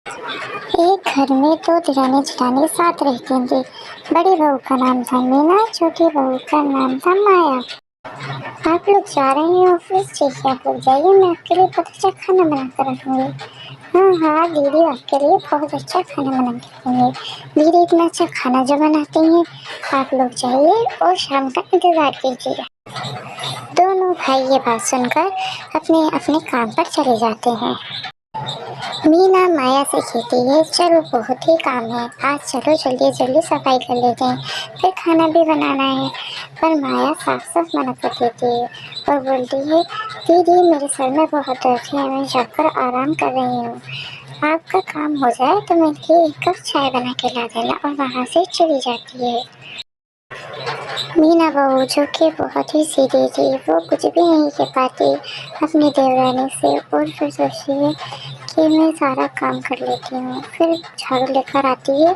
एक घर में दो देरानी जेठानी साथ रहती थी। बड़ी बहू का नाम था मीना, छोटी बहू का नाम था माया। आप लोग जा रहे हैं ऑफिस? ठीक है, आप लोग जाइए, मैं आपके लिए बहुत अच्छा खाना बना कर रखूँगी। हाँ हाँ दीदी, आपके लिए बहुत अच्छा खाना बना के रखूँगी। दीदी इतना अच्छा खाना जो बनाती हैं। आप लोग जाइए और शाम का इंतज़ार कीजिए। दोनों भाई ये बात सुनकर अपने अपने काम पर चले जाते हैं। मीना माया से कहती है, चलो बहुत ही काम है, आज चलो जल्दी जल्दी सफाई कर लेते हैं, फिर खाना भी बनाना है। पर माया साफ साफ मना कर देती है और बोलती है, दीदी मेरे सर में बहुत दर्द है, मैं जाकर आराम कर रही हूँ। आपका काम हो जाए तो मेरे लिए एक कप चाय बना के ला देना, और वहाँ से चली जाती है। मीना बहू जो कि बहुत ही सीधी थी, वो कुछ भी नहीं कह पाती अपनी देवरानी से, और फिर सोचती है कि मैं सारा काम कर लेती हूँ। फिर झाड़ू लेकर आती है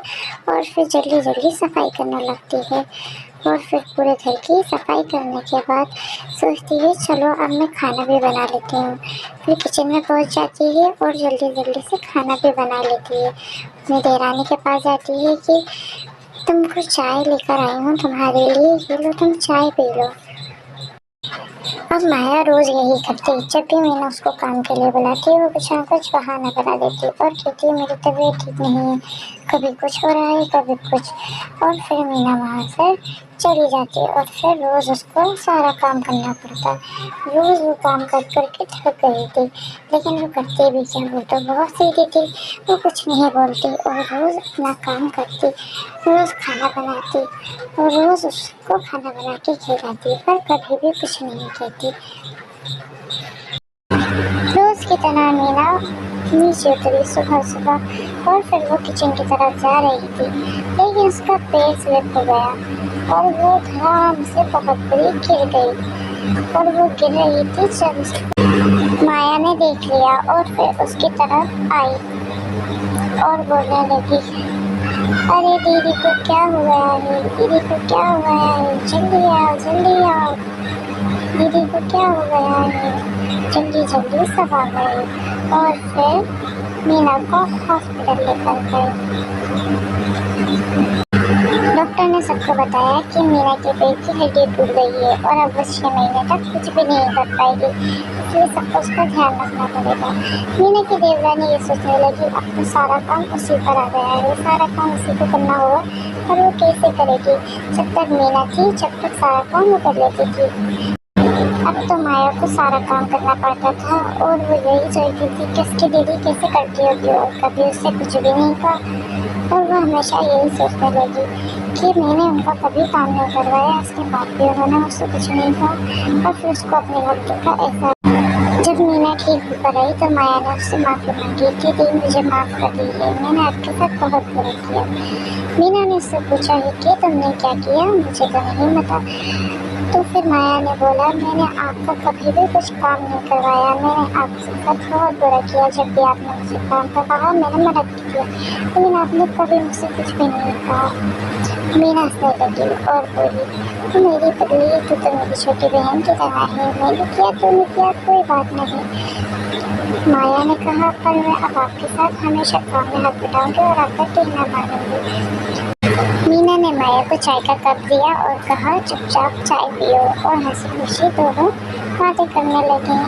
और फिर जल्दी जल्दी सफाई करने लगती है। और फिर पूरे घर की सफाई करने के बाद सोचती है, चलो अब मैं खाना भी बना लेती हूँ। फिर किचन में पहुँच जाती है और जल्दी जल्दी से खाना भी बना लेती है। अपनी देवरानी के पास जाती है कि तुमको चाय लेकर आई हूँ तुम्हारे लिए, ये लो तुम चाय पी लो। अब माया रोज यही करती, जब भी मीना उसको काम के लिए बुलाती है वो कुछ ना कुछ बहाना बना देती और कहती है मेरी तबीयत ठीक नहीं है, कभी कुछ हो रहा है कभी कुछ। और फिर मीना वहाँ से चली जाती है और फिर रोज उसको सारा काम करना पड़ता है। रोज वो काम कर करके थक गई थी, लेकिन वो करती भी क्या, वो तो बहुत सीधी थी, वो कुछ नहीं बोलती और रोज अपना काम करती, रोज खाना बनाती और रोज उसको खाना बना के खिलाती, पर कभी भी कुछ नहीं कहती। रोज की तरह मीना नीचे उतरी सुबह सुबह और फिर वो किचन की तरफ जा रही थी, लेकिन उसका पैर स्लिप हो गया और वो धड़ाम से बहुत बुरी गिर गई। और वो गिर रही थी जब माया ने देख लिया और फिर उसकी तरफ आई और बोलने लगी, अरे दीदी को क्या हुआ है, दीदी को क्या हुआ है, जल्दी आओ जल्दी आओ, दीदी को क्या हो गया है। जल्दी जल्दी सब आ गए और फिर मीना को हॉस्पिटल लेकर गए। डॉक्टर ने सबको बताया कि मीना के पेट की हड्डी टूट गई है और अब वो 6 महीने तक कुछ भी नहीं कर पाएगी, इसलिए सबको उसका ध्यान रखना पड़ेगा। मीना की देवरानी ये सोचने लगी, अब तो सारा काम उसी पर आ गया है, सारा काम उसी को करना होगा, पर वो कैसे करेगी? जब तक मीना थी जब तक सारा काम वो कर लेती थी, अब तो माया को सारा काम करना पड़ता था और वो यही सोचती थी कि उसकी दीदी कैसे करती होगी और कभी उससे कुछ भी नहीं कहा। और वो हमेशा यही सोचने लगी कि मैंने उनका कभी काम नहीं करवाया, इसके बाद भी उन्होंने मुझसे कुछ नहीं कहा। और फिर उसको अपनी गलती का एहसास, जब मीना ठीक होकर आई तो माया ने उससे माफ़ी मांगी कि दी मुझे माफ़ कर दीजिए, मैंने आपके साथ बहुत बुरा किया। मीना ने उससे पूछा है कि तुमने क्या किया, मुझे तो नहीं पता। तो फिर माया ने बोला, मैंने आपका कभी भी कुछ काम नहीं करवाया, मैंने आपके साथ बहुत बुरा किया, जब भी आपने मुझसे काम का कहा मैंने मदद किया, लेकिन आपने कभी मुझसे कुछ भी नहीं कहा। मीना हंसने लगी और बोली, तो मेरी पगली, तू तो मेरी छोटी बहन की तरह है, मैंने किया तूने किया कोई बात नहीं। माया ने कहा, पर मैं अब आपके साथ हमेशा काम में हाथ बटाऊंगी और आपका कहना मानूंगी। मीना ने माया को चाय का कप दिया और कहा, चुपचाप चाय पियो, और हंसी खुशी दोनों बातें करने लगे।